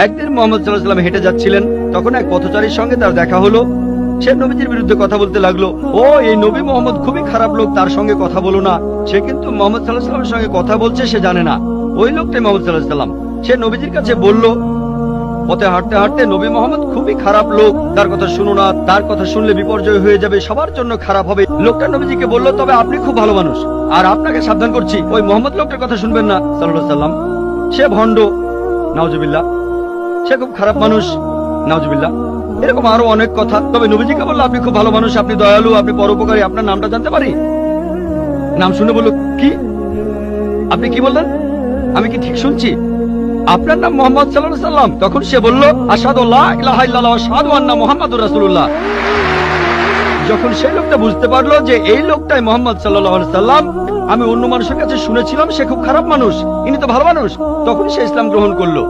একদিন মোহাম্মদ সাল্লাল্লাহু আলাইহি ওয়াসাল্লাম হেঁটে যাচ্ছিলেন, তখন এক পথচারীর সঙ্গে তার দেখা হলো। সে নবীজির বিরুদ্ধে কথা বলতে লাগলো, ও এই নবী মোহাম্মদ খুবই খারাপ লোক, তার সঙ্গে কথা বলো না। সে কিন্তু মোহাম্মদ সাল্লাল্লাহু আলাইহি ওয়াসাল্লামের সঙ্গে কথা বলছে, সে জানে না ওই লোকটাই মোহাম্মদ সাল্লাল্লাহু আলাইহি ওয়াসাল্লাম। সে নবীজির কাছে বলল, পথে হাঁটতে হাঁটতে নবী মোহাম্মদ খুবই খারাপ লোক, তার কথা শুনো না, তার কথা শুনলে বিপর্যয় হয়ে যাবে, সবার জন্য খারাপ হবে। লোকটা নবীজিকে বলল, তবে আপনি খুব ভালো মানুষ, আর আপনাকে সাবধান করছি ওই মোহাম্মদ লোকটার কথা শুনবেন না সাল্লাল্লাহু আলাইহি ওয়াসাল্লাম। সে ভণ্ড, নাউজুবিল্লাহ, সে খুব খারাপ মানুষ, নাউজুবিল্লাহ। এরকম আরো অনেক কথা। তবে নবীজিকে বললো, আপনি খুব ভালো মানুষ, আপনি দয়ালু, আপনি পরোপকারী, আপনার নামটা জানতে পারি? নাম শুনে বলল, কি? আপনি কি বললেন? আমি কি ঠিক শুনছি? আপনার নাম মোহাম্মদ সাল্লাল্লাহু আলাইহি ওয়াসাল্লাম? তখন সে বলল, আশহাদু আল্লা ইলাহা ইল্লাল্লাহ ওয়া আশহাদু আন্না মুহাম্মাদুর রাসূলুল্লাহ। যখন সেই লোকটা বুঝতে পারলো যে এই লোকটাই মোহাম্মদ সাল্লাল্লাহু আলাইহি ওয়াসাল্লাম, আমি অন্য মানুষের কাছে শুনেছিলাম সে খুব খারাপ মানুষ, ইনি তো ভালো মানুষ, তখন সে ইসলাম গ্রহণ করলো।